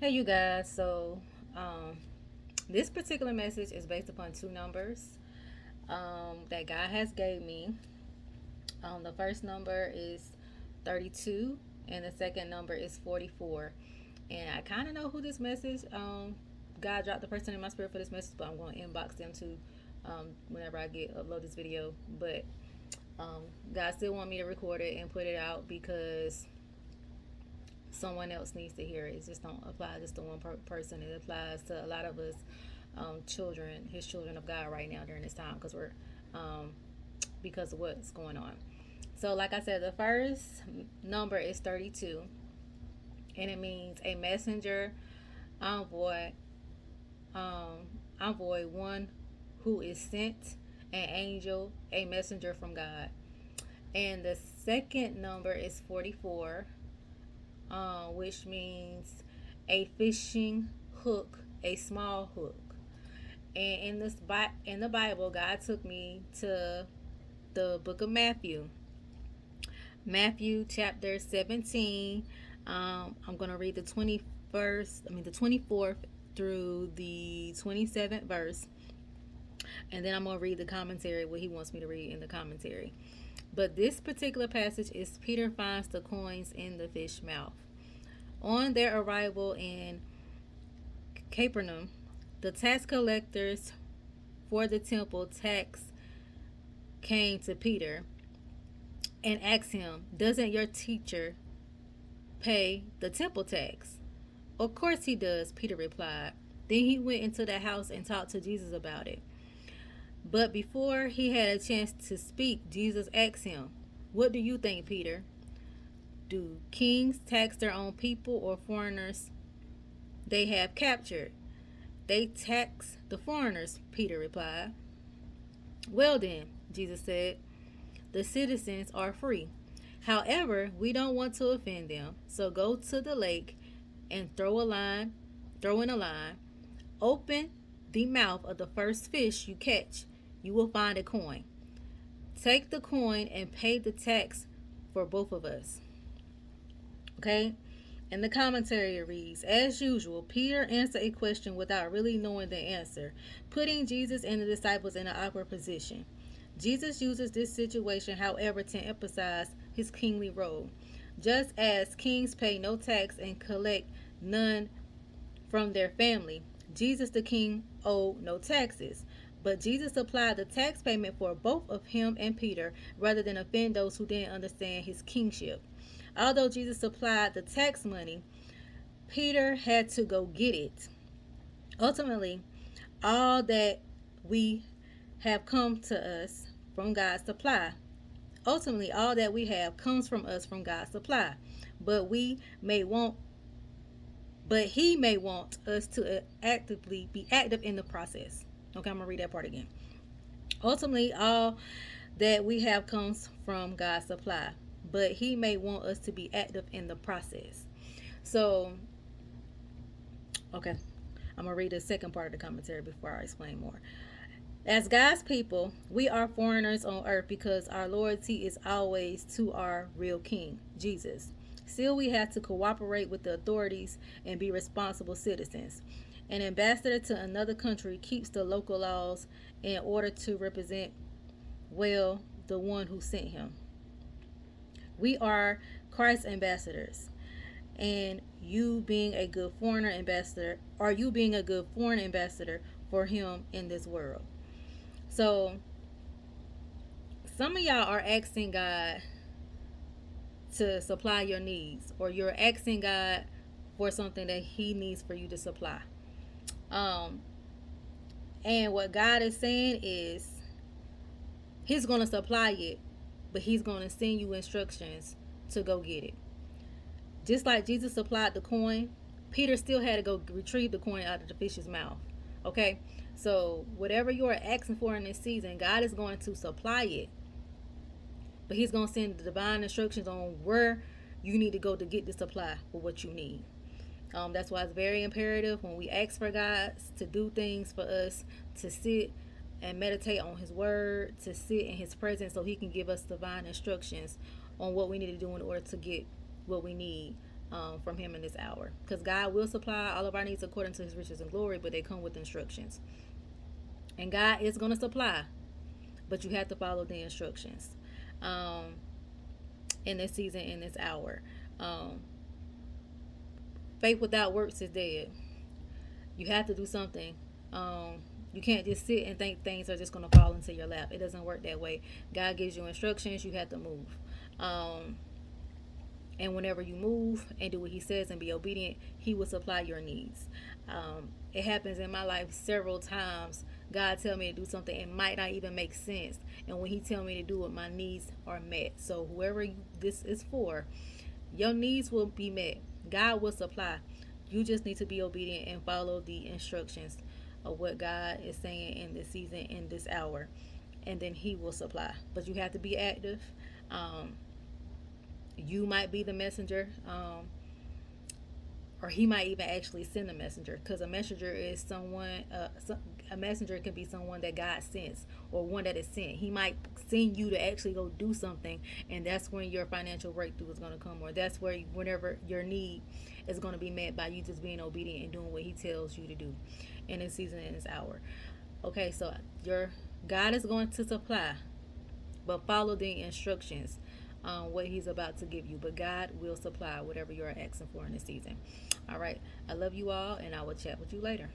Hey, you guys. Um, this particular message is based upon two numbers that God has gave me. The first number is 32, and the second number is 44. And I kind of know who this message. God dropped the person in my spirit for this message, but I'm going to inbox them too whenever I get upload this video. But um, God still want me to record it and put it out because someone else needs to hear it. It just don't apply just to one person. It applies to a lot of us, children, His children of God, right now during this time, um, because of what's going on. So, like I said, the first number is 32, and it means a messenger, envoy, envoy, one who is sent, an angel, a messenger from God. And the second number is 44, which means a fishing hook, a small hook. And in the Bible, God took me to the book of Matthew, Matthew chapter 17. I'm gonna read the 24th through the 27th verse, and then I'm gonna read the commentary, what he wants me to read in the commentary. But this particular passage is Peter finds the coins in the fish mouth. On their arrival in Capernaum, the tax collectors for the temple tax came to Peter and asked him, "Doesn't your teacher pay the temple tax?" "Of course he does," Peter replied. Then he went into the house and talked to Jesus about it. But before he had a chance to speak, Jesus asked him, "What do you think, Peter? Do kings tax their own people or foreigners they have captured?" "They tax the foreigners," Peter replied. "Well then," Jesus said, "the citizens are free. However, we don't want to offend them, so go to the lake and throw in a line, open the mouth of the first fish you catch. You will find a coin. Take the coin and pay the tax for both of us." Okay? And the commentary reads, as usual, Peter answered a question without really knowing the answer, putting Jesus and the disciples in an awkward position. Jesus uses this situation, however, to emphasize his kingly role. Just as kings pay no tax and collect none from their family, Jesus the king owed no taxes. But Jesus applied the tax payment for both of him and Peter rather than offend those who didn't understand his kingship. Although Jesus supplied the tax money, Peter had to go get it. Ultimately, all that we have come to us from God's supply. Ultimately, all that we have comes from us from God's supply. But we may want but he may want us to actively be active in the process. Okay, I'm gonna read that part again. Ultimately, all that we have comes from God's supply, but he may want us to be active in the process. So, okay, I'm gonna read the second part of the commentary before I explain more. As God's people, we are foreigners on earth because our loyalty is always to our real king, Jesus. Still, we have to cooperate with the authorities and be responsible citizens. An ambassador to another country keeps the local laws in order to represent well the one who sent him. We are Christ's ambassadors, and you being a good foreigner ambassador, are you being a good foreign ambassador for him in this world? So, some of y'all are asking God to supply your needs, or you're asking God for something that He needs for you to supply. Um, and what God is saying is He's going to supply it, but He's going to send you instructions to go get it. Just like Jesus supplied the coin, Peter still had to go retrieve the coin out of the fish's mouth. Okay? So, whatever you're asking for in this season, God is going to supply it. But He's going to send the divine instructions on where you need to go to get the supply for what you need. That's why it's very imperative when we ask for God to do things for us, to sit and meditate on His Word, to sit in His presence so He can give us divine instructions on what we need to do in order to get what we need from Him in this hour. Because God will supply all of our needs according to His riches and glory, but they come with instructions. And God is going to supply, but you have to follow the instructions um, in this season, in this hour. Um, Faith without works is dead. You have to do something. Um, you can't just sit and think things are just going to fall into your lap. It doesn't work that way. God gives you instructions. You have to move. Um, and whenever you move and do what He says and be obedient, He will supply your needs. It happens in my life several times. God tell me to do something, it might not even make sense, and when He tell me to do it, my needs are met. So whoever this is for, your needs will be met. God will supply. You just need to be obedient and follow the instructions of what God is saying in this season, in this hour, and then He will supply. But you have to be active. Um, you might be the messenger, or He might even actually send a messenger, because a messenger is someone. A messenger can be someone that God sends, or one that is sent. He might send you to actually go do something, and that's when your financial breakthrough is going to come, or that's where whenever your need is going to be met by you just being obedient and doing what He tells you to do in this season, in this hour. Okay, so your God is going to supply, but follow the instructions on what He's about to give you. But God will supply whatever you are asking for in this season. All right. I love you all, and I will chat with you later.